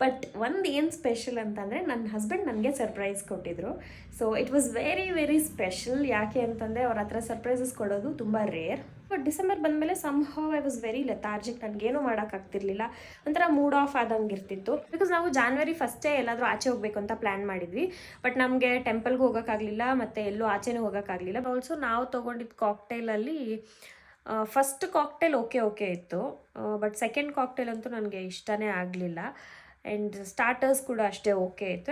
But ಒಂದು ಏನು special ಅಂತಂದರೆ ನನ್ನ ಹಸ್ಬೆಂಡ್ ನನಗೆ ಸರ್ಪ್ರೈಸ್ ಕೊಟ್ಟಿದ್ರು. So it was very very special. ಯಾಕೆ ಅಂತಂದರೆ ಅವ್ರ ಹತ್ರ ಸರ್ಪ್ರೈಸಸ್ ಕೊಡೋದು ತುಂಬ ರೇರ್. ಬಟ್ ಡಿಸೆಂಬರ್ ಬಂದಮೇಲೆ somehow I was very lethargic. ನನಗೇನು ಮಾಡೋಕ್ಕಾಗ್ತಿರ್ಲಿಲ್ಲ, ಒಂಥರ ಮೂಡ್ ಆಫ್ ಆದಂಗೆ ಇರ್ತಿತ್ತು. ಬಿಕಾಸ್ ನಾವು ಜಾನ್ವರಿ ಫಸ್ಟೇ ಎಲ್ಲಾದರೂ ಆಚೆ ಹೋಗಬೇಕು ಅಂತ ಪ್ಲ್ಯಾನ್ ಮಾಡಿದ್ವಿ. ಬಟ್ ನಮಗೆ ಟೆಂಪಲ್ಗೆ ಹೋಗೋಕ್ಕಾಗಲಿಲ್ಲ ಮತ್ತು ಎಲ್ಲೂ ಆಚೆನೂ ಹೋಗೋಕ್ಕಾಗಲಿಲ್ಲ. ಆಲ್ಸೋ ನಾವು ತೊಗೊಂಡಿದ್ದು ಕಾಕ್ಟೇಲಲ್ಲಿ ಫಸ್ಟ್ ಕಾಕ್ಟೇಲ್ ಓಕೆ ಇತ್ತು, ಬಟ್ ಸೆಕೆಂಡ್ ಕಾಕ್ಟೇಲ್ ಅಂತೂ ನನಗೆ ಇಷ್ಟನೇ ಆಗಲಿಲ್ಲ. ಆ್ಯಂಡ್ ಸ್ಟಾರ್ಟರ್ಸ್ ಕೂಡ ಅಷ್ಟೇ ಓಕೆ ಇತ್ತು.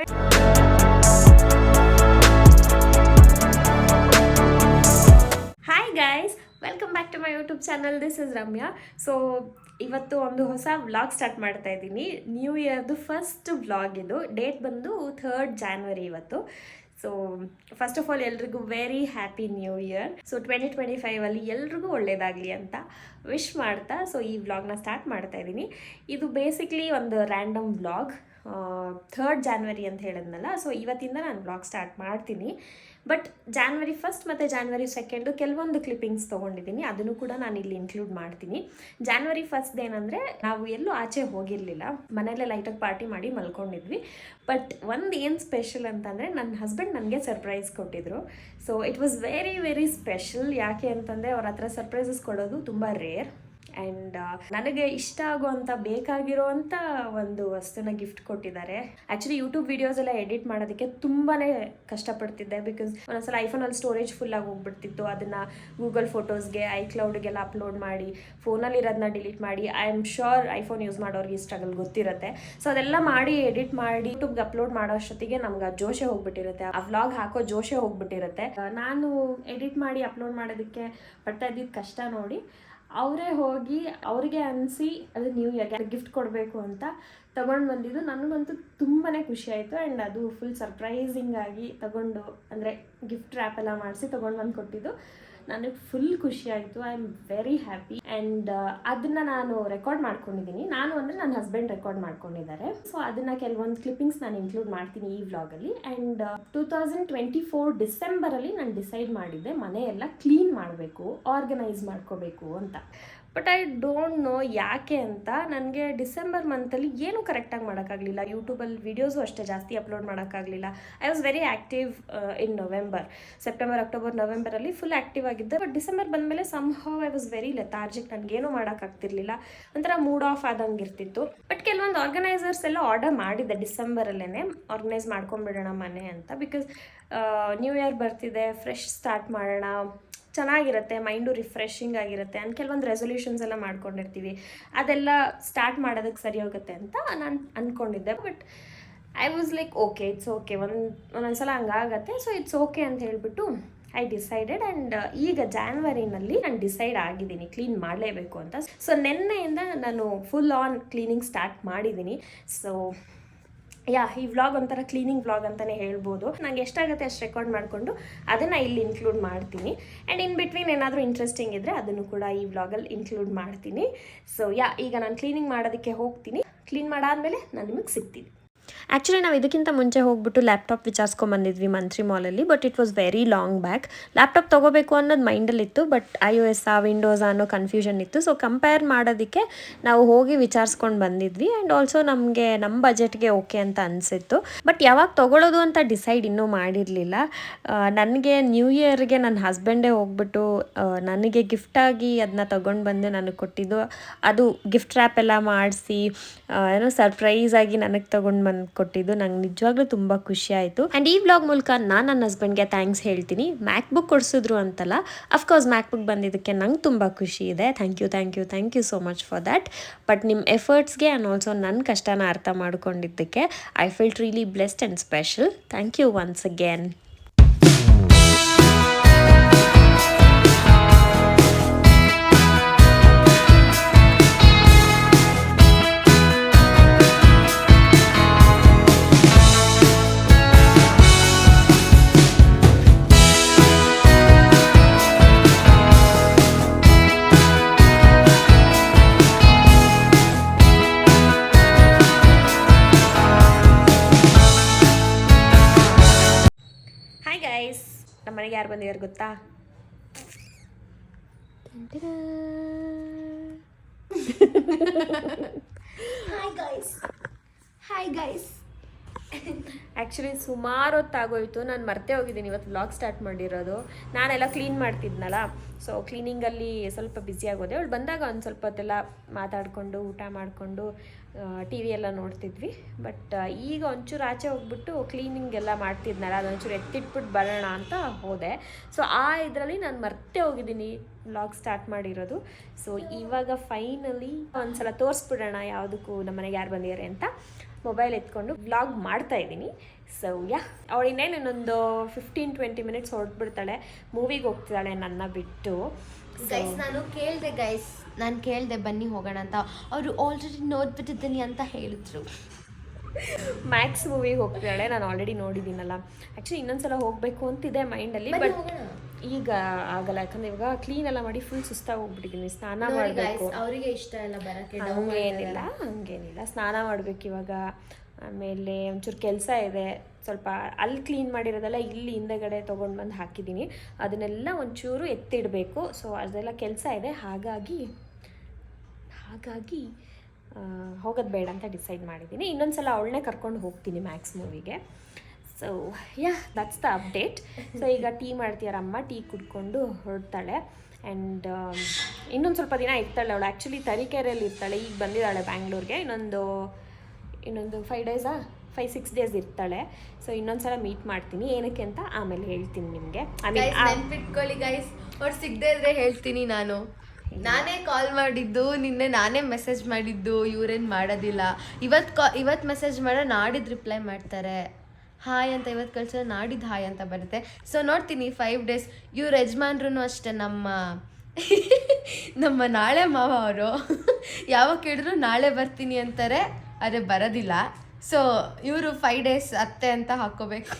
Hi guys, welcome back to my YouTube channel. This is Ramya. So ಇವತ್ತು ಒಂದು ಹೊಸ ವ್ಲಾಗ್ ಸ್ಟಾರ್ಟ್ ಮಾಡ್ತಾ ಇದ್ದೀನಿ. ನ್ಯೂ ಇಯರ್ದು ಫಸ್ಟ್ ವ್ಲಾಗ್ ಇದು. ಡೇಟ್ ಬಂದು 3rd January ಇವತ್ತು. ಸೊ ಫಸ್ಟ್ ಆಫ್ ಆಲ್ ಎಲ್ರಿಗೂ very happy new year. So 2025 ಎಲ್ರಿಗೂ ಒಳ್ಳೇದಾಗಲಿ ಅಂತ ವಿಶ್ ಮಾಡ್ತಾ ಸೊ ಈ ವ್ಲಾಗ್ನ ಸ್ಟಾರ್ಟ್ ಮಾಡ್ತಾ ಇದ್ದೀನಿ. ಇದು ಬೇಸಿಕ್ಲಿ ಒಂದು ರ್ಯಾಂಡಮ್ ವ್ಲಾಗ್. 3rd January ಅಂತ ಹೇಳಿದ್ನಲ್ಲ, ಸೊ ಇವತ್ತಿಂದ ನಾನು ವ್ಲಾಗ್ ಸ್ಟಾರ್ಟ್ ಮಾಡ್ತೀನಿ. ಬಟ್ January 1st ಮತ್ತು January 2nd ಕೆಲವೊಂದು ಕ್ಲಿಪ್ಪಿಂಗ್ಸ್ ತೊಗೊಂಡಿದ್ದೀನಿ, ಅದನ್ನು ಕೂಡ ನಾನು ಇಲ್ಲಿ ಇನ್ಕ್ಲೂಡ್ ಮಾಡ್ತೀನಿ. January 1st ಏನಂದರೆ ನಾವು ಎಲ್ಲೂ ಆಚೆ ಹೋಗಿರಲಿಲ್ಲ, ಮನೆಯಲ್ಲೇ ಲೈಟಾಗಿ ಪಾರ್ಟಿ ಮಾಡಿ ಮಲ್ಕೊಂಡಿದ್ವಿ. ಬಟ್ ಒಂದು ಏನು ಸ್ಪೆಷಲ್ ಅಂತಂದರೆ ನನ್ನ ಹಸ್ಬೆಂಡ್ ನನಗೆ ಸರ್ಪ್ರೈಸ್ ಕೊಟ್ಟಿದ್ರು. So it was very very special. ಯಾಕೆ ಅಂತಂದರೆ ಅವ್ರ ಹತ್ರ ಸರ್ಪ್ರೈಸಸ್ ಕೊಡೋದು ತುಂಬ ರೇರ್. ಆ್ಯಂಡ್ ನನಗೆ ಇಷ್ಟ ಆಗುವಂಥ ಬೇಕಾಗಿರೋವಂಥ ಒಂದು ವಸ್ತುನ ಗಿಫ್ಟ್ ಕೊಟ್ಟಿದ್ದಾರೆ. ಆ್ಯಕ್ಚುಲಿ ಯೂಟ್ಯೂಬ್ ವೀಡಿಯೋಸ್ ಎಲ್ಲ ಎಡಿಟ್ ಮಾಡೋದಕ್ಕೆ ತುಂಬಾ ಕಷ್ಟಪಡ್ತಿದ್ದೆ. ಬಿಕಾಸ್ ಒಂದೊಂದ್ಸಲ ಐಫೋನಲ್ಲಿ ಸ್ಟೋರೇಜ್ ಫುಲ್ಲಾಗಿ ಹೋಗ್ಬಿಡ್ತಿತ್ತು. ಅದನ್ನು ಗೂಗಲ್ ಫೋಟೋಸ್ಗೆ ಐಕ್ಲೌಡ್ಗೆಲ್ಲ ಅಪ್ಲೋಡ್ ಮಾಡಿ ಫೋನಲ್ಲಿರೋದನ್ನ ಡಿಲೀಟ್ ಮಾಡಿ, I am sure iPhone use ಮಾಡೋರಿಗೆ ಈ ಸ್ಟ್ರಗಲ್ ಗೊತ್ತಿರುತ್ತೆ. ಸೊ ಅದೆಲ್ಲ ಮಾಡಿ ಎಡಿಟ್ ಮಾಡಿ ಯೂಟ್ಯೂಬ್ಗೆ ಅಪ್ಲೋಡ್ ಮಾಡೋ ಅಷ್ಟೊತ್ತಿಗೆ ನಮ್ಗೆ ಆ ಜೋಶೇ ಹೋಗ್ಬಿಟ್ಟಿರುತ್ತೆ, ಆ ವ್ಲಾಗ್ ಹಾಕೋ ಜೋಶೇ ಹೋಗ್ಬಿಟ್ಟಿರುತ್ತೆ. ನಾನು ಎಡಿಟ್ ಮಾಡಿ ಅಪ್ಲೋಡ್ ಮಾಡೋದಕ್ಕೆ ಪಡ್ತಾ ಇದ್ದಿದ್ದು ಕಷ್ಟ ನೋಡಿ ಅವರೇ ಹೋಗಿ ಅವ್ರಿಗೆ ಅನಿಸಿ ಅದು ನ್ಯೂ ಇಯರ್ಗೆ ಗಿಫ್ಟ್ ಕೊಡಬೇಕು ಅಂತ ತಗೊಂಡು ಬಂದಿದ್ದು. ನನಗಂತೂ ತುಂಬಾ ಖುಷಿ ಆಯಿತು. ಆ್ಯಂಡ್ ಅದು ಫುಲ್ ಸರ್ಪ್ರೈಸಿಂಗ್ ಆಗಿ ತಗೊಂಡು, ಅಂದರೆ ಗಿಫ್ಟ್ ರ್ಯಾಪ್ ಎಲ್ಲ ಮಾಡಿಸಿ ತೊಗೊಂಡು ಬಂದು ಕೊಟ್ಟಿದ್ದು ನನಗೆ ಫುಲ್ ಖುಷಿ ಆಯಿತು. I am very happy. And ಅದನ್ನು ನಾನು ರೆಕಾರ್ಡ್ ಮಾಡ್ಕೊಂಡಿದ್ದೀನಿ. ನಾನು ಅಂದರೆ ನನ್ನ ಹಸ್ಬೆಂಡ್ ರೆಕಾರ್ಡ್ ಮಾಡ್ಕೊಂಡಿದ್ದಾರೆ. ಸೊ ಅದನ್ನು ಕೆಲವೊಂದು ಕ್ಲಿಪ್ಪಿಂಗ್ಸ್ ನಾನು ಇನ್ಕ್ಲೂಡ್ ಮಾಡ್ತೀನಿ ಈ ವ್ಲಾಗಲ್ಲಿ. ಆ್ಯಂಡ್ 2024 ಡಿಸೆಂಬರಲ್ಲಿ ನಾನು ಡಿಸೈಡ್ ಮಾಡಿದ್ದೆ ಮನೆಯೆಲ್ಲ ಕ್ಲೀನ್ ಮಾಡಬೇಕು, ಆರ್ಗನೈಸ್ ಮಾಡ್ಕೋಬೇಕು ಅಂತ. ಬಟ್ ಐ ಡೋಂಟ್ ನೋ ಯಾಕೆ ಅಂತ. ನನಗೆ ಡಿಸೆಂಬರ್ ಮಂತಲ್ಲಿ ಏನೂ ಕರೆಕ್ಟಾಗಿ ಮಾಡೋಕ್ಕಾಗಲಿಲ್ಲ. ಯೂಟ್ಯೂಬಲ್ಲಿ ವೀಡಿಯೋಸು ಅಷ್ಟೇ ಜಾಸ್ತಿ ಅಪ್ಲೋಡ್ ಮಾಡೋಕ್ಕಾಗಲಿಲ್ಲ. I was very active in November. September, October, ನವೆಂಬರಲ್ಲಿ ಫುಲ್ ಆ್ಯಕ್ಟಿವ್ ಆಗಿದ್ದೆ. ಬಟ್ ಡಿಸೆಂಬರ್ ಬಂದಮೇಲೆ somehow I was very lethargic. ನನಗೇನು ಮಾಡೋಕ್ಕಾಗ್ತಿರ್ಲಿಲ್ಲ, ಒಂಥರ ಮೂಡ್ ಆಫ್ ಆದಂಗೆ ಇರ್ತಿತ್ತು. ಬಟ್ ಕೆಲವೊಂದು ಆರ್ಗನೈಸರ್ಸ್ ಎಲ್ಲ ಆರ್ಡರ್ ಮಾಡಿದ್ದೆ ಡಿಸೆಂಬರಲ್ಲೇ, ಆರ್ಗನೈಸ್ ಮಾಡ್ಕೊಂಡ್ಬಿಡೋಣ ಮನೆ ಅಂತ. ಬಿಕಾಸ್ ನ್ಯೂ ಇಯರ್ ಬರ್ತಿದೆ, ಫ್ರೆಶ್ ಸ್ಟಾರ್ಟ್ ಮಾಡೋಣ, ಚೆನ್ನಾಗಿರುತ್ತೆ, ಮೈಂಡು ರಿಫ್ರೆಶಿಂಗ್ ಆಗಿರುತ್ತೆ. ಆ್ಯಂಡ್ ಕೆಲವೊಂದು ರೆಸೊಲ್ಯೂಷನ್ಸ್ ಎಲ್ಲ ಮಾಡ್ಕೊಂಡಿರ್ತೀವಿ, ಅದೆಲ್ಲ ಸ್ಟಾರ್ಟ್ ಮಾಡೋದಕ್ಕೆ ಸರಿ ಹೋಗುತ್ತೆ ಅಂತ ನಾನು ಅಂದ್ಕೊಂಡಿದ್ದೆ. But I was like okay, it's okay, ಒಂದೊಂದ್ಸಲ ಹಂಗಾಗತ್ತೆ, ಸೊ ಇಟ್ಸ್ ಓಕೆ ಅಂತ ಹೇಳಿಬಿಟ್ಟು ಐ ಡಿಸೈಡೆಡ್. ಆ್ಯಂಡ್ ಈಗ ಜಾನ್ವರಿನಲ್ಲಿ ನಾನು ಡಿಸೈಡ್ ಆಗಿದ್ದೀನಿ ಕ್ಲೀನ್ ಮಾಡಲೇಬೇಕು ಅಂತ. ಸೊ ನಿನ್ನೆಯಿಂದ ನಾನು ಫುಲ್ ಆನ್ ಕ್ಲೀನಿಂಗ್ ಸ್ಟಾರ್ಟ್ ಮಾಡಿದ್ದೀನಿ. ಸೊ ಈ ವ್ಲಾಗ್ ಒಂಥರ ಕ್ಲೀನಿಂಗ್ ವ್ಲಾಗ್ ಅಂತಲೇ ಹೇಳ್ಬೋದು. ನಂಗೆ ಎಷ್ಟಾಗುತ್ತೆ ಅಷ್ಟು ರೆಕಾರ್ಡ್ ಮಾಡಿಕೊಂಡು ಅದನ್ನು ಇಲ್ಲಿ ಇನ್ಕ್ಲೂಡ್ ಮಾಡ್ತೀನಿ. ಆ್ಯಂಡ್ ಇನ್ ಬಿಟ್ವೀನ್ ಏನಾದರೂ ಇಂಟ್ರೆಸ್ಟಿಂಗ್ ಇದ್ದರೆ ಅದನ್ನು ಕೂಡ ಈ ವ್ಲಾಗಲ್ಲಿ ಇನ್ಕ್ಲೂಡ್ ಮಾಡ್ತೀನಿ. ಸೊ ಈಗ ನಾನು ಕ್ಲೀನಿಂಗ್ ಮಾಡೋದಕ್ಕೆ ಹೋಗ್ತೀನಿ. ಕ್ಲೀನ್ ಮಾಡಾದಮೇಲೆ ನಾನು ನಿಮಗೆ ಸಿಗ್ತೀನಿ. ಆ್ಯಕ್ಚುಲಿ ನಾವು ಇದಕ್ಕಿಂತ ಮುಂಚೆ ಹೋಗ್ಬಿಟ್ಟು ಲ್ಯಾಪ್ಟಾಪ್ ವಿಚಾರಿಸ್ಕೊಂಬಂದಿದ್ವಿ ಮಂತ್ರಿ ಮಾಲಲ್ಲಿ. But it was very long back. Laptop ತೊಗೋಬೇಕು ಅನ್ನೋದು ಮೈಂಡಲ್ಲಿತ್ತು, ಬಟ್ iOS ವಿಂಡೋಸ್ ಅನ್ನೋ ಕನ್ಫ್ಯೂಷನ್ ಇತ್ತು. ಸೊ ಕಂಪೇರ್ ಮಾಡೋದಕ್ಕೆ ನಾವು ಹೋಗಿ ವಿಚಾರಿಸ್ಕೊಂಡು ಬಂದಿದ್ವಿ. ಆ್ಯಂಡ್ ಆಲ್ಸೋ ನಮಗೆ ನಮ್ಮ ಬಜೆಟ್ಗೆ ಓಕೆ ಅಂತ ಅನಿಸಿತ್ತು. ಬಟ್ ಯಾವಾಗ ತೊಗೊಳ್ಳೋದು ಅಂತ ಡಿಸೈಡ್ ಇನ್ನೂ ಮಾಡಿರಲಿಲ್ಲ. ನನಗೆ ನ್ಯೂ ಇಯರ್ಗೆ ನನ್ನ ಹಸ್ಬೆಂಡೇ ಹೋಗ್ಬಿಟ್ಟು ನನಗೆ ಗಿಫ್ಟಾಗಿ ಅದನ್ನ ತೊಗೊಂಡು ಬಂದು ನನಗೆ ಕೊಟ್ಟಿದ್ದು. ಅದು ಗಿಫ್ಟ್ ರ್ಯಾಪ್ ಎಲ್ಲ ಮಾಡಿಸಿ ಏನೋ ಸರ್ಪ್ರೈಸಾಗಿ ನನಗೆ ತೊಗೊಂಡು ಬಂದು ಕೊಟ್ಟಿದ್ದು. ನಂಗೆ ನಿಜವಾಗ್ಲೂ ತುಂಬ ಖುಷಿ ಆಯಿತು. ಆ್ಯಂಡ್ ಈ ವ್ಲಾಗ್ ಮೂಲಕ ನಾನು ನನ್ನ ಹಸ್ಬೆಂಡ್ಗೆ ಥ್ಯಾಂಕ್ಸ್ ಹೇಳ್ತೀನಿ. ಮ್ಯಾಕ್ ಬುಕ್ ಕೊಡಿಸಿದ್ರು ಅಂತಲ್ಲ, ಅಫ್ಕೋರ್ಸ್ ಮ್ಯಾಕ್ ಬುಕ್ ಬಂದಿದ್ದಕ್ಕೆ ನಂಗೆ ತುಂಬ ಖುಷಿ ಇದೆ. Thank you so much for that. But ನಿಮ್ಮ ಎಫರ್ಟ್ಸ್ಗೆ ಆ್ಯಂಡ್ ಆಲ್ಸೋ ನನ್ನ ಕಷ್ಟನ ಅರ್ಥ ಮಾಡ್ಕೊಂಡಿದ್ದಕ್ಕೆ I felt really blessed and special. Thank you once again. ನಮ್ಮ ಮನೆಗೆ ಯಾರು ಬಂದಿದ್ದಾರೆ ಗೊತ್ತಾ? Hi guys. ಆ್ಯಕ್ಚುಲಿ ಸುಮಾರು ಹೊತ್ತಾಗೋಯ್ತು, ನಾನು ಮರ್ತೇ ಹೋಗಿದ್ದೀನಿ ಇವತ್ತು ವ್ಲಾಗ್ ಸ್ಟಾರ್ಟ್ ಮಾಡಿರೋದು. ನಾನೆಲ್ಲ ಕ್ಲೀನ್ ಮಾಡ್ತಿದ್ನಲ್ಲ, ಸೊ ಕ್ಲೀನಿಂಗಲ್ಲಿ ಸ್ವಲ್ಪ ಬ್ಯುಸಿ ಆಗೋದೆ. ಅವಳು ಬಂದಾಗ ಒಂದು ಸ್ವಲ್ಪ ಹೊತ್ತೆಲ್ಲ ಮಾತಾಡಿಕೊಂಡು ಊಟ ಮಾಡಿಕೊಂಡು ಟಿ ವಿ ಎಲ್ಲ ನೋಡ್ತಿದ್ವಿ. ಬಟ್ ಈಗ ಒಂಚೂರು ಆಚೆ ಹೋಗ್ಬಿಟ್ಟು ಕ್ಲೀನಿಂಗ್ ಎಲ್ಲ ಮಾಡ್ತಿದ್ನಲ್ಲ, ಅದೊಂಚೂರು ಎತ್ತಿಟ್ಬಿಟ್ಟು ಬರೋಣ ಅಂತ ಹೋದೆ. ಸೊ ಆ ಇದರಲ್ಲಿ ನಾನು ಮರ್ತೇ ಹೋಗಿದ್ದೀನಿ ವ್ಲಾಗ್ ಸ್ಟಾರ್ಟ್ ಮಾಡಿರೋದು. ಸೊ ಇವಾಗ ಫೈನಲಿ ಒಂದ್ಸಲ ತೋರಿಸ್ಬಿಡೋಣ ಯಾವುದಕ್ಕೂ ನಮ್ಮ ಮನೆಗೆ ಯಾರು ಬಂದಿದ್ದಾರೆ ಅಂತ ಮೊಬೈಲ್ ಎತ್ಕೊಂಡು ವ್ಲಾಗ್ ಮಾಡ್ತಾ ಇದ್ದೀನಿ. ಸೊ ಅವಳು ಇನ್ನೇನು ಇನ್ನೊಂದು 15-20 ಮಿನಿಟ್ಸ್ ಹೊರಟ್ಬಿಡ್ತಾಳೆ, ಮೂವಿಗೆ ಹೋಗ್ತಿದ್ದಾಳೆ ನನ್ನ ಬಿಟ್ಟು. ಗೈಸ್ ನಾನು ಕೇಳಿದೆ ಬನ್ನಿ ಹೋಗೋಣ ಅಂತ. ಅವರು ಆಲ್ರೆಡಿ ನೋಡ್ಬಿಟ್ಟಿದ್ದೀನಿ ಅಂತ ಹೇಳಿದ್ರು. ಮ್ಯಾಕ್ಸ್ ಮೂವಿಗೆ ಹೋಗ್ತಿದ್ದಾಳೆ, ನಾನು ಆಲ್ರೆಡಿ ನೋಡಿದ್ದೀನಲ್ಲ. ಆ್ಯಕ್ಚುಲಿ ಇನ್ನೊಂದ್ಸಲ ಹೋಗಬೇಕು ಅಂತಿದೆ ಮೈಂಡಲ್ಲಿ, ಬಟ್ ಈಗ ಆಗಲ್ಲ. ಯಾಕಂದ್ರೆ ಇವಾಗ ಕ್ಲೀನ್ ಎಲ್ಲ ಮಾಡಿ ಫುಲ್ ಸುಸ್ತಾಗಿ ಹೋಗ್ಬಿಟ್ಟಿದ್ದೀನಿ. ಸ್ನಾನ ಮಾಡಬೇಕು, ಅವರಿಗೆ ಇಷ್ಟ ಇಲ್ಲ ಬರೋಕ್ಕೆ. ಹಂಗೇನಿಲ್ಲ, ಸ್ನಾನ ಮಾಡಬೇಕು ಇವಾಗ. ಆಮೇಲೆ ಒಂಚೂರು ಕೆಲಸ ಇದೆ, ಸ್ವಲ್ಪ ಅಲ್ಲಿ ಕ್ಲೀನ್ ಮಾಡಿರೋದೆಲ್ಲ ಇಲ್ಲಿ ಹಿಂದೆಗಡೆ ತೊಗೊಂಡು ಬಂದು ಹಾಕಿದ್ದೀನಿ, ಅದನ್ನೆಲ್ಲ ಒಂಚೂರು ಎತ್ತಿಡಬೇಕು. ಸೊ ಅದೆಲ್ಲ ಕೆಲಸ ಇದೆ, ಹಾಗಾಗಿ ಹೋಗೋದು ಬೇಡ ಅಂತ ಡಿಸೈಡ್ ಮಾಡಿದ್ದೀನಿ. ಇನ್ನೊಂದು ಸಲ ಅವಳನ್ನೇ ಕರ್ಕೊಂಡು ಹೋಗ್ತೀನಿ ಮ್ಯಾಕ್ಸ್ ಮೂವಿಗೆ. So that's the update. So ಈಗ ಟೀ ಮಾಡ್ತೀಯಾರಮ್ಮ, ಟೀ ಕುಡ್ಕೊಂಡು ಹೊರಡ್ತಾಳೆ. ಆ್ಯಂಡ್ ಇನ್ನೊಂದು ಸ್ವಲ್ಪ ದಿನ ಇರ್ತಾಳೆ ಅವಳು. ಆ್ಯಕ್ಚುಲಿ ತರೀಕೆರೆಯಲ್ಲಿ ಇರ್ತಾಳೆ, ಈಗ ಬಂದಿದ್ದಾಳೆ ಬ್ಯಾಂಗ್ಳೂರಿಗೆ. ಇನ್ನೊಂದು 5-6 ಡೇಸ್ ಇರ್ತಾಳೆ. ಸೊ ಇನ್ನೊಂದು ಸಲ ಮೀಟ್ ಮಾಡ್ತೀನಿ, ಏನಕ್ಕೆ ಅಂತ ಆಮೇಲೆ ಹೇಳ್ತೀನಿ ನಿಮಗೆ. ನೆನ್ಪಿಟ್ಕೊಳ್ಳಿ ಗೈಸ್, ಅವ್ರು ಸಿಗದೆ ಇದ್ರೆ ಹೇಳ್ತೀನಿ. ನಾನೇ ಕಾಲ್ ಮಾಡಿದ್ದು, ನಿನ್ನೆ ನಾನೇ ಮೆಸೇಜ್ ಮಾಡಿದ್ದು. ಇವ್ರೇನು ಮಾಡೋದಿಲ್ಲ. ಇವತ್ತು ಮೆಸೇಜ್ ಮಾಡೋ ನಾಡಿದ್ದು ರಿಪ್ಲೈ ಮಾಡ್ತಾರೆ. ಹಾಯ್ ಅಂತ ಇವತ್ತು ಕಳ್ಸೋ, ನಾಡಿದ್ದು ಹಾಯ್ ಅಂತ ಬರುತ್ತೆ. ಸೊ ನೋಡ್ತೀನಿ 5 ಡೇಸ್. ಇವ್ರ ಯಜಮಾನ್ರು ಅಷ್ಟೇ, ನಮ್ಮ ನಾಳೆ ಮಾವ ಅವರು ಯಾವಾಗ ಕೇಳಿದ್ರು ನಾಳೆ ಬರ್ತೀನಿ ಅಂತಾರೆ, ಆದರೆ ಬರೋದಿಲ್ಲ. ಸೊ ಇವರು 5 ಡೇಸ್ ಅತ್ತೆ ಅಂತ ಹಾಕೋಬೇಕು.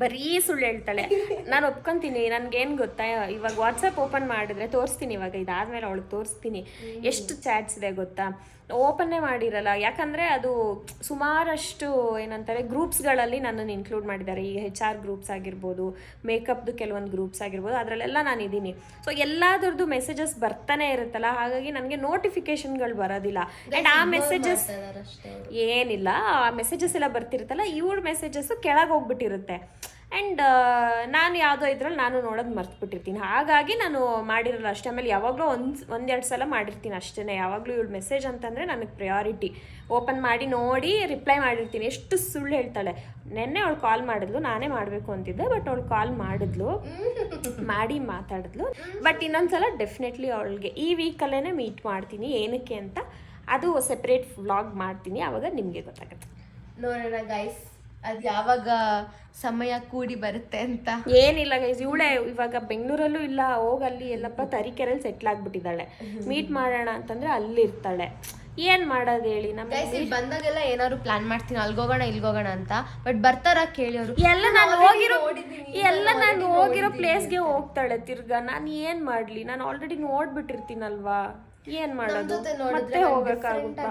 ಬರೀ ಸುಳ್ಳು ಹೇಳ್ತಾಳೆ. ನಾನು ಒಪ್ಕೊತೀನಿ. ನನಗೇನು ಗೊತ್ತಾ, ಇವಾಗ ವಾಟ್ಸಪ್ ಓಪನ್ ಮಾಡಿದ್ರೆ ತೋರಿಸ್ತೀನಿ. ಇವಾಗ ಇದಾದ್ಮೇಲೆ ಅವಳಿಗೆ ತೋರಿಸ್ತೀನಿ ಎಷ್ಟು ಚಾಟ್ಸ್ ಇದೆ ಗೊತ್ತಾ. ಓಪನ್ನೇ ಮಾಡಿರಲ್ಲ, ಯಾಕಂದರೆ ಅದು ಸುಮಾರಷ್ಟು ಏನಂತಾರೆ ಗ್ರೂಪ್ಸ್ಗಳಲ್ಲಿ ನನ್ನನ್ನು ಇನ್ಕ್ಲೂಡ್ ಮಾಡಿದ್ದಾರೆ. ಈ HR ಗ್ರೂಪ್ಸ್ ಆಗಿರ್ಬೋದು, ಮೇಕಪ್ದು ಕೆಲವೊಂದು ಗ್ರೂಪ್ಸ್ ಆಗಿರ್ಬೋದು, ಅದರಲ್ಲೆಲ್ಲ ನಾನು ಇದ್ದೀನಿ. ಸೊ ಎಲ್ಲದರದ್ದು ಮೆಸೇಜಸ್ ಬರ್ತಾನೆ ಇರುತ್ತಲ್ಲ, ಹಾಗಾಗಿ ನನಗೆ ನೋಟಿಫಿಕೇಶನ್ಗಳು ಬರೋದಿಲ್ಲ. ಆ್ಯಂಡ್ ಆ ಮೆಸೇಜಸ್ ಏನಿಲ್ಲ, ಆ ಮೆಸೇಜಸ್ ಎಲ್ಲ ಬರ್ತಿರುತ್ತಲ್ಲ, ಇವ್ರ ಮೆಸೇಜಸ್ಸು ಕೆಳಗೆ ಹೋಗ್ಬಿಟ್ಟಿರುತ್ತೆ. ಆ್ಯಂಡ್ ನಾನು ಯಾವುದೋ ಇದ್ರಲ್ಲಿ ನಾನು ನೋಡೋದು ಮರ್ತ್ಬಿಟ್ಟಿರ್ತೀನಿ, ಹಾಗಾಗಿ ನಾನು ಮಾಡಿರಲ್ಲ ಅಷ್ಟೇ. ಆಮೇಲೆ ಯಾವಾಗಲೂ ಒಂದೆರಡು ಸಲ ಮಾಡಿರ್ತೀನಿ ಅಷ್ಟೇ. ಯಾವಾಗಲೂ ಇವಳು ಮೆಸೇಜ್ ಅಂತಂದರೆ ನನಗೆ ಪ್ರಯಾರಿಟಿ. ಓಪನ್ ಮಾಡಿ ನೋಡಿ ರಿಪ್ಲೈ ಮಾಡಿರ್ತೀನಿ. ಎಷ್ಟು ಸುಳ್ಳು ಹೇಳ್ತಾಳೆ. ನೆನ್ನೆ ಅವಳು ಕಾಲ್ ಮಾಡಿದ್ಲು, ನಾನೇ ಮಾಡಬೇಕು ಅಂತಿದ್ದೆ, ಬಟ್ ಅವಳು ಕಾಲ್ ಮಾಡಿ ಮಾತಾಡಿದ್ಲು. ಬಟ್ ಇನ್ನೊಂದು ಸಲ ಡೆಫಿನೆಟ್ಲಿ ಅವಳಿಗೆ ಈ ವೀಕಲ್ಲೇ ಮೀಟ್ ಮಾಡ್ತೀನಿ. ಏನಕ್ಕೆ ಅಂತ ಅದು ಸೆಪ್ರೇಟ್ ವ್ಲಾಗ್ ಮಾಡ್ತೀನಿ, ಆವಾಗ ನಿಮಗೆ ಗೊತ್ತಾಗುತ್ತೆ. ನೋಡೋಣ ಗೈಸ್, ಅದು ಯಾವಾಗ ಸಮಯ ಕೂಡಿ ಬರುತ್ತೆ ಅಂತ. ಏನಿಲ್ಲ ಗೈಸ್, ಇವಳೇ ಇವಾಗ ಬೆಂಗಳೂರಲ್ಲೂ ಇಲ್ಲ, ಹೋಗಲ್ಲಿ ಎಲ್ಲಪ್ಪ ತರೀಕೆರೆಯಲ್ಲಿ ಸೆಟ್ಲ್ ಆಗ್ಬಿಟ್ಟಿದ್ದಾಳೆ. ಮೀಟ್ ಮಾಡೋಣ ಅಂತಂದ್ರೆ ಅಲ್ಲಿ ಇರ್ತಾಳೆ. ಏನ್ ಮಾಡೋದು ಹೇಳಿ. ನಮ್ಮ ಬಂದಾಗೆಲ್ಲ ಏನಾದ್ರು ಪ್ಲಾನ್ ಮಾಡ್ತೀನಿ, ಅಲ್ಗೋಗೋಣ ಇಲ್ಗೋಗೋಣ ಅಂತ. ಬಟ್ ಬರ್ತಾರ ಕೇಳಿ ಅವರು. ಎಲ್ಲ ನಾನು ಹೋಗಿರೋ ಪ್ಲೇಸ್ಗೆ ಹೋಗ್ತಾಳೆ ತಿರ್ಗಾ. ನಾನು ಏನ್ ಮಾಡ್ಲಿ, ನಾನು ಆಲ್ರೆಡಿ ನೋಡ್ಬಿಟ್ಟಿರ್ತೀನಲ್ವಾ, ಏನ್ ಮಾಡೋದು, ಮತ್ತೆ ಹೋಗಕ್ಕಾಗುತ್ತಾ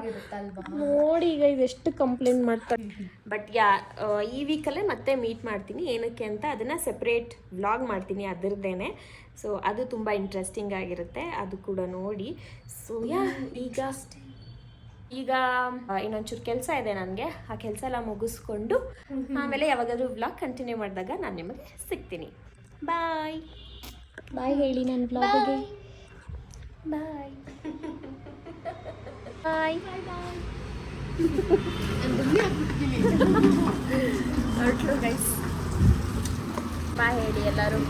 ನೋಡಿ. ಈಗ ಇದೆಷ್ಟು ಕಂಪ್ಲೇಂಟ್ ಮಾಡ್ತಾರೆ. ಬಟ್ ಈ ವೀಕಲ್ಲೇ ಮತ್ತೆ ಮೀಟ್ ಮಾಡ್ತೀನಿ. ಏನಕ್ಕೆ ಅಂತ ಅದನ್ನ ಸೆಪ್ರೇಟ್ ವ್ಲಾಗ್ ಮಾಡ್ತೀನಿ ಅದರದ್ದೇನೆ. ಸೊ ಅದು ತುಂಬ ಇಂಟ್ರೆಸ್ಟಿಂಗ್ ಆಗಿರುತ್ತೆ, ಅದು ಕೂಡ ನೋಡಿ. ಸೊ ಈಗ ಇನ್ನೊಂಚೂರು ಕೆಲಸ ಇದೆ ನನಗೆ, ಆ ಕೆಲಸ ಎಲ್ಲ ಮುಗಿಸ್ಕೊಂಡು ಆಮೇಲೆ ಯಾವಾಗಾದ್ರೂ ವ್ಲಾಗ್ ಕಂಟಿನ್ಯೂ ಮಾಡಿದಾಗ ನಾನು ನಿಮಗೆ ಸಿಗ್ತೀನಿ. ಬಾಯ್ ಹೇಳಿ ನನ್ನ ವ್ಲಾಗ್ಗೆ. ಬಾಯ್ ಹೊರಟ್ಲು ಗೈಸ್. ಬಾಯ್ ಹೇಳಿ ಎಲ್ಲರೂ.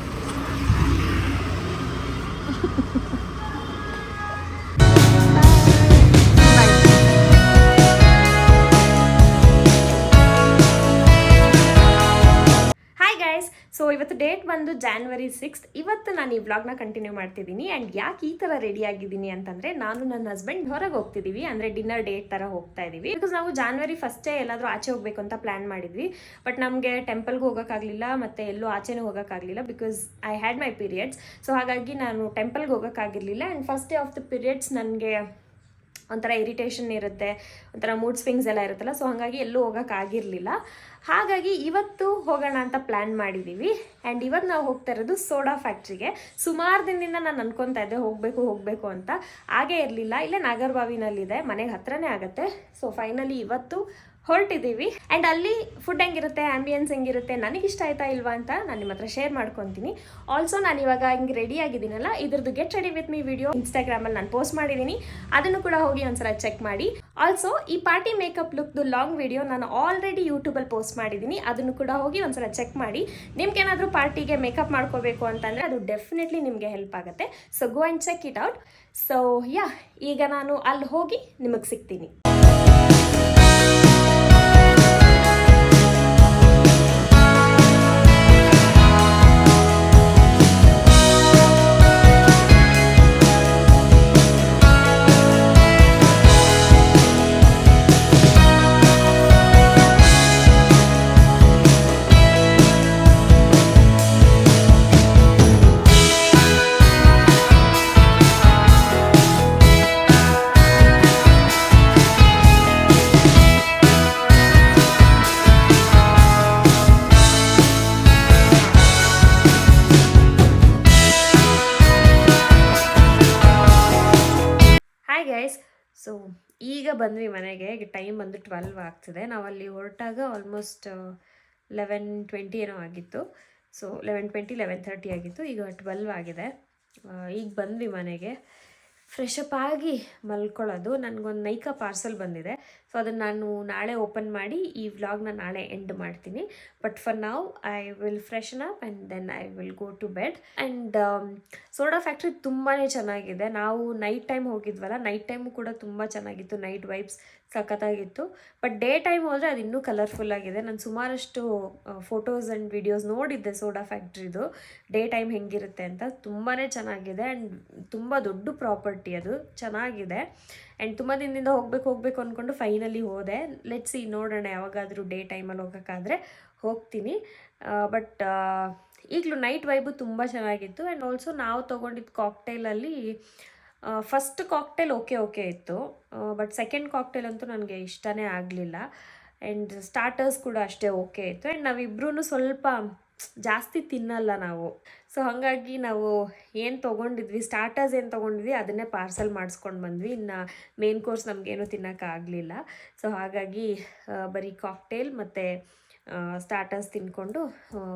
ಸೊ ಇವತ್ತು ಡೇಟ್ ಬಂದು January 6th. ಇವತ್ತು ನಾನು ಈ ವ್ಲಾಗ್ನ ಕಂಟಿನ್ಯೂ ಮಾಡ್ತಿದ್ದೀನಿ. ಆ್ಯಂಡ್ ಯಾಕೆ ಈ ಥರ ರೆಡಿ ಆಗಿದ್ದೀನಿ ಅಂತಂದರೆ, ನಾನು ನನ್ನ ಹಸ್ಬೆಂಡ್ ಹೊರಗೆ ಹೋಗ್ತಿದ್ದೀವಿ, ಅಂದರೆ ಡಿನ್ನರ್ ಡೇಟ್ ಥರ ಹೋಗ್ತಾ ಇದ್ದೀವಿ. ಬಿಕಾಸ್ ನಾವು January 1st ಎಲ್ಲಾದರೂ ಆಚೆ ಹೋಗಬೇಕು ಅಂತ ಪ್ಲ್ಯಾನ್ ಮಾಡಿದ್ವಿ. ಬಟ್ ನಮಗೆ ಟೆಂಪಲ್ಗೆ ಹೋಗೋಕ್ಕಾಗಲಿಲ್ಲ, ಮತ್ತು ಎಲ್ಲೂ ಆಚೆನೂ ಹೋಗೋಕ್ಕಾಗಲಿಲ್ಲ, because I had my periods. So ಹಾಗಾಗಿ ನಾನು ಟೆಂಪಲ್ಗೆ ಹೋಗೋಕ್ಕಾಗಿರಲಿಲ್ಲ. And first day of the periods ನನಗೆ ಒಂಥರ ಇರಿಟೇಷನ್ ಇರುತ್ತೆ, ಒಂಥರ ಮೂಡ್ ಸ್ವಿಂಗ್ಸ್ ಎಲ್ಲ ಇರುತ್ತಲ್ಲ. ಸೊ ಹಾಗಾಗಿ ಎಲ್ಲೂ ಹೋಗೋಕ್ಕಾಗಿರಲಿಲ್ಲ. ಹಾಗಾಗಿ ಇವತ್ತು ಹೋಗೋಣ ಅಂತ ಪ್ಲ್ಯಾನ್ ಮಾಡಿದ್ದೀವಿ. ಆ್ಯಂಡ್ ಇವತ್ತು ನಾವು ಹೋಗ್ತಾ ಇರೋದು ಸೋಡಾ ಫ್ಯಾಕ್ಟ್ರಿಗೆ. ಸುಮಾರು ದಿನದಿಂದ ನಾನು ಅನ್ಕೊತಾ ಇದ್ದೆ ಹೋಗಬೇಕು ಅಂತ, ಹಾಗೇ ಇರಲಿಲ್ಲ. ಇಲ್ಲೇ ನಾಗರಬಾವಿನಲ್ಲಿದೆ, ಮನೆಗೆ ಹತ್ರನೇ ಆಗುತ್ತೆ. ಸೊ ಫೈನಲಿ ಇವತ್ತು ಹೊರಟಿದ್ದೀವಿ. ಆ್ಯಂಡ್ ಅಲ್ಲಿ ಫುಡ್ ಹೆಂಗಿರುತ್ತೆ, ಆ್ಯಂಬಿಯನ್ಸ್ ಹೆಂಗಿರುತ್ತೆ, ನನಗಿಷ್ಟ ಆಯ್ತಾ ಇಲ್ವಾ ಅಂತ ನಾನು ನಿಮ್ಮ ಹತ್ರ ಶೇರ್ ಮಾಡ್ಕೊತೀನಿ. ಆಲ್ಸೋ ನಾನು ಇವಾಗ ಹಿಂಗೆ ರೆಡಿ ಆಗಿದ್ದೀನಲ್ಲ, ಇದ್ರದ್ದು get ready with me video ಇನ್ಸ್ಟಾಗ್ರಾಮಲ್ಲಿ ನಾನು ಪೋಸ್ಟ್ ಮಾಡಿದ್ದೀನಿ, ಅದನ್ನು ಕೂಡ ಹೋಗಿ ಒಂದ್ಸಲ ಚೆಕ್ ಮಾಡಿ. ಆಲ್ಸೋ ಈ ಪಾರ್ಟಿ ಮೇಕಪ್ ಲುಕ್ದು ಲಾಂಗ್ ವಿಡಿಯೋ ನಾನು ಆಲ್ರೆಡಿ ಯೂಟ್ಯೂಬಲ್ಲಿ ಪೋಸ್ಟ್ ಮಾಡಿದ್ದೀನಿ, ಅದನ್ನು ಕೂಡ ಹೋಗಿ ಒಂದ್ಸಲ ಚೆಕ್ ಮಾಡಿ. ನಿಮ್ಗೆ ಏನಾದರೂ ಪಾರ್ಟಿಗೆ ಮೇಕಪ್ ಮಾಡ್ಕೋಬೇಕು ಅಂತಂದರೆ ಅದು ಡೆಫಿನೆಟ್ಲಿ ನಿಮಗೆ ಹೆಲ್ಪ್ ಆಗುತ್ತೆ. So go and check it out. So yeah, ಈಗ ನಾನು ಅಲ್ಲಿ ಹೋಗಿ ನಿಮಗೆ ಸಿಗ್ತೀನಿ. ಹಾಯ್ ಗೈಸ್, ಸೊ ಈಗ ಬಂದ್ವಿ ಮನೆಗೆ. ಈಗ ಟೈಮ್ ಬಂದು 12 ಆಗ್ತಿದೆ. ನಾವಲ್ಲಿ ಹೊರಟಾಗ ಆಲ್ಮೋಸ್ಟ್ 11:20 ಏನೋ ಆಗಿತ್ತು. ಸೊ 11:20 11:30 ಆಗಿತ್ತು. ಈಗ 12 ಆಗಿದೆ. ಈಗ ಬಂದ್ವಿ ಮನೆಗೆ. ಫ್ರೆಶ್ ಅಪ್ ಆಗಿ ಮಲ್ಕೊಳ್ಳೋದು. ನನಗೊಂದು ನೈಕಾ ಪಾರ್ಸಲ್ ಬಂದಿದೆ. ಸೊ ಅದನ್ನು ನಾನು ನಾಳೆ ಓಪನ್ ಮಾಡಿ ಈ ವ್ಲಾಗ್ನ ನಾಳೆ ಎಂಡ್ ಮಾಡ್ತೀನಿ. But for now I will freshen up and then I will go to bed. And soda factory ತುಂಬಾ ಚೆನ್ನಾಗಿದೆ. ನಾವು ನೈಟ್ ಟೈಮ್ ಹೋಗಿದ್ವಲ್ಲ, ನೈಟ್ ಟೈಮು ಕೂಡ ತುಂಬ ಚೆನ್ನಾಗಿತ್ತು. ನೈಟ್ ವೈಬ್ಸ್ ಸಖತ್ತಾಗಿತ್ತು. ಬಟ್ ಡೇ ಟೈಮ್ ಹೋದರೆ ಅದು ಇನ್ನೂ ಕಲರ್ಫುಲ್ ಆಗಿದೆ. ನಾನು ಸುಮಾರಷ್ಟು ಫೋಟೋಸ್ ಆ್ಯಂಡ್ ವಿಡಿಯೋಸ್ ನೋಡಿದ್ದೆ ಸೋಡಾ ಫ್ಯಾಕ್ಟ್ರಿದು ಡೇ ಟೈಮ್ ಹೆಂಗಿರುತ್ತೆ ಅಂತ. ತುಂಬಾ ಚೆನ್ನಾಗಿದೆ ಆ್ಯಂಡ್ ತುಂಬ ದೊಡ್ಡ ಪ್ರಾಪರ್ಟಿ, ಅದು ಚೆನ್ನಾಗಿದೆ. ಆ್ಯಂಡ್ ತುಂಬ ದಿನದಿಂದ ಹೋಗಬೇಕು ಅಂದ್ಕೊಂಡು ಫೈನಲಿ ಹೋದೆ. ಲೆಟ್ಸ್ ಸಿ, ನೋಡೋಣ ಯಾವಾಗಾದರೂ ಡೇ ಟೈಮಲ್ಲಿ ಹೋಗೋಕ್ಕಾದರೆ ಹೋಗ್ತೀನಿ. ಬಟ್ ಈಗಲೂ ನೈಟ್ ವೈಬು ತುಂಬ ಚೆನ್ನಾಗಿತ್ತು. ಆ್ಯಂಡ್ ಆಲ್ಸೋ ನಾವು ತೊಗೊಂಡಿದ್ದು ಕಾಕ್ಟೇಲಲ್ಲಿ ಫಸ್ಟ್ ಕಾಕ್ಟೇಲ್ ಓಕೆ ಇತ್ತು. ಬಟ್ ಸೆಕೆಂಡ್ ಕಾಕ್ಟೇಲ್ ಅಂತೂ ನನಗೆ ಇಷ್ಟನೇ ಆಗಲಿಲ್ಲ. ಆ್ಯಂಡ್ ಸ್ಟಾರ್ಟರ್ಸ್ ಕೂಡ ಅಷ್ಟೇ ಓಕೆ ಇತ್ತು. ಆ್ಯಂಡ್ ನಾವಿಬ್ರೂ ಸ್ವಲ್ಪ ಜಾಸ್ತಿ ತಿನ್ನಲ್ಲ ನಾವು. ಸೊ ಹಾಗಾಗಿ ನಾವು ಏನು ತೊಗೊಂಡಿದ್ವಿ, ಸ್ಟಾರ್ಟರ್ಸ್ ಏನು ತೊಗೊಂಡಿದ್ವಿ ಅದನ್ನೇ ಪಾರ್ಸಲ್ ಮಾಡಿಸ್ಕೊಂಡು ಬಂದ್ವಿ. ಇನ್ನು ಮೇನ್ ಕೋರ್ಸ್ ನಮಗೇನು ತಿನ್ನೋಕ್ಕಾಗಲಿಲ್ಲ. ಸೊ ಹಾಗಾಗಿ ಬರೀ ಕಾಕ್ಟೇಲ್ ಮತ್ತು ಸ್ಟಾರ್ಟರ್ಸ್ ತಿಂದ್ಕೊಂಡು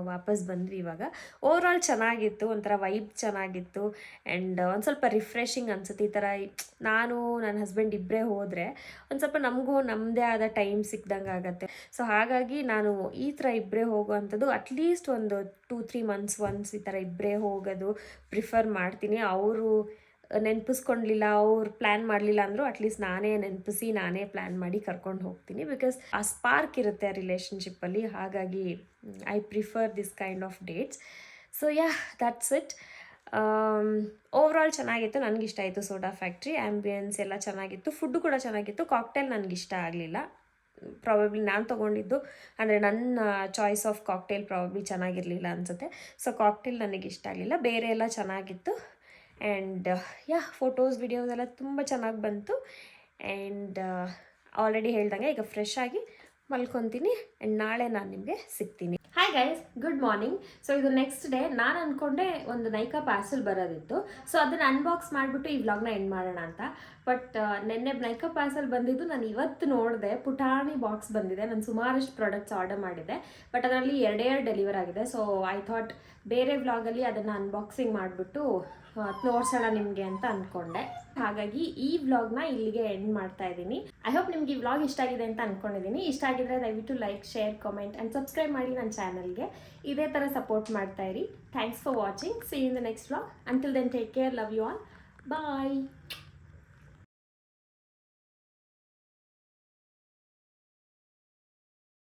ವಾಪಸ್ ಬಂದ್ವಿ. ಇವಾಗ ಓವರಾಲ್ ಚೆನ್ನಾಗಿತ್ತು, ಒಂಥರ ವೈಬ್ ಚೆನ್ನಾಗಿತ್ತು. ಆ್ಯಂಡ್ ಒಂದು ಸ್ವಲ್ಪ ರಿಫ್ರೆಶಿಂಗ್ ಅನಿಸುತ್ತೆ. ಈ ಥರ ನಾನು ನನ್ನ ಹಸ್ಬೆಂಡ್ ಇಬ್ಬರೇ ಹೋದರೆ ಒಂದು ಸ್ವಲ್ಪ ನಮಗೂ ನಮ್ಮದೇ ಆದ ಟೈಮ್ ಸಿಕ್ದಂಗೆ ಆಗುತ್ತೆ. ಸೊ ಹಾಗಾಗಿ ನಾನು ಈ ಥರ ಇಬ್ಬರೇ ಹೋಗೋವಂಥದ್ದು ಅಟ್ಲೀಸ್ಟ್ ಒಂದು 2-3 months ಒನ್ಸ್ ಈ ಥರ ಇಬ್ಬರೇ ಹೋಗೋದು ಪ್ರಿಫರ್ ಮಾಡ್ತೀನಿ. ಅವರು ನೆನಪಿಸ್ಕೊಳ್ಲಿಲ್ಲ, ಅವ್ರು ಪ್ಲ್ಯಾನ್ ಮಾಡಲಿಲ್ಲ ಅಂದರೂ ಅಟ್ಲೀಸ್ಟ್ ನಾನೇ ನೆನಪಿಸಿ ನಾನೇ ಪ್ಲ್ಯಾನ್ ಮಾಡಿ ಕರ್ಕೊಂಡು ಹೋಗ್ತೀನಿ. ಬಿಕಾಸ್ ಆ ಸ್ಪಾರ್ಕ್ ಇರುತ್ತೆ ಆ ರಿಲೇಷನ್ಶಿಪ್ಪಲ್ಲಿ. ಹಾಗಾಗಿ I prefer this kind of dates. So yeah, that's it. Overall ಚೆನ್ನಾಗಿತ್ತು, ನನಗಿಷ್ಟ ಆಯಿತು ಸೋಡಾ ಫ್ಯಾಕ್ಟ್ರಿ. ಆ್ಯಂಬಿಯನ್ಸ್ ಎಲ್ಲ ಚೆನ್ನಾಗಿತ್ತು, ಫುಡ್ಡು ಕೂಡ ಚೆನ್ನಾಗಿತ್ತು. ಕಾಕ್ಟೇಲ್ ನನಗಿಷ್ಟ ಆಗಲಿಲ್ಲ. ಪ್ರಾಬಬ್ಲಿ ನಾನು ತೊಗೊಂಡಿದ್ದು ಅಂದರೆ ನನ್ನ ಚಾಯ್ಸ್ ಆಫ್ ಕಾಕ್ಟೇಲ್ ಪ್ರಾಬಬ್ಲಿ ಚೆನ್ನಾಗಿರಲಿಲ್ಲ ಅನಿಸುತ್ತೆ. ಸೊ ಕಾಕ್ಟೇಲ್ ನನಗೆ ಇಷ್ಟ ಆಗಲಿಲ್ಲ, ಬೇರೆ ಎಲ್ಲ ಚೆನ್ನಾಗಿತ್ತು. ಆ್ಯಂಡ್ ಯಾ, ಫೋಟೋಸ್ ವಿಡಿಯೋಸ್ ಎಲ್ಲ ತುಂಬ ಚೆನ್ನಾಗಿ ಬಂತು. ಆ್ಯಂಡ್ ಆಲ್ರೆಡಿ ಹೇಳ್ದಂಗೆ ಈಗ ಫ್ರೆಶ್ ಆಗಿ ಮಲ್ಕೊತೀನಿ. ಆ್ಯಂಡ್ ನಾಳೆ ನಾನು ನಿಮಗೆ ಸಿಗ್ತೀನಿ. Hi guys, good morning. So ಇದು ನೆಕ್ಸ್ಟ್ ಡೇ. ನಾನು ಅಂದ್ಕೊಂಡೆ ಒಂದು ನೈಕಾ ಪಾರ್ಸಲ್ ಬರೋದಿತ್ತು. ಸೊ ಅದನ್ನು ಅನ್ಬಾಕ್ಸ್ ಮಾಡಿಬಿಟ್ಟು ಈ ವ್ಲಾಗ್ನ ಎಂಡ್ ಮಾಡೋಣ ಅಂತ. ಬಟ್ ನೆನ್ನೆ ನೈಕಾ ಪಾರ್ಸಲ್ ಬಂದಿದ್ದು ನಾನು ಇವತ್ತು ನೋಡಿದೆ. ಪುಟಾಣಿ ಬಾಕ್ಸ್ ಬಂದಿದೆ. ನಾನು ಸುಮಾರಷ್ಟು ಪ್ರಾಡಕ್ಟ್ಸ್ ಆರ್ಡರ್ ಮಾಡಿದೆ, ಬಟ್ ಅದರಲ್ಲಿ 2 ಡೆಲಿವರ್ ಆಗಿದೆ. ಸೊ ಐ ಥಾಟ್ ಬೇರೆ ವ್ಲಾಗಲ್ಲಿ ಅದನ್ನು ಅನ್ಬಾಕ್ಸಿಂಗ್ ಮಾಡಿಬಿಟ್ಟು ತೋರಿಸೋಣ ನಿಮಗೆ ಅಂತ ಅಂದ್ಕೊಂಡೆ. ಹಾಗಾಗಿ ಈ ವ್ಲಾಗ್ನ ಇಲ್ಲಿಗೆ ಎಂಡ್ ಮಾಡ್ತಾ ಇದ್ದೀನಿ. ಐ ಹೋಪ್ ನಿಮ್ಗೆ ಈ ವ್ಲಾಗ್ ಇಷ್ಟ ಆಗಿದೆ ಅಂತ ಅಂದ್ಕೊಂಡಿದ್ದೀನಿ. ಇಷ್ಟ ಆಗಿದ್ರೆ ದಯವಿಟ್ಟು like, share, comment and subscribe ಮಾಡಿ ನನ್ನ ಚಾನಲ್ಗೆ. ಇದೇ ಥರ ಸಪೋರ್ಟ್ ಮಾಡ್ತಾ ಇರಿ. Thanks for watching. See you in the next vlog. Until then take care. Love you all. Bye.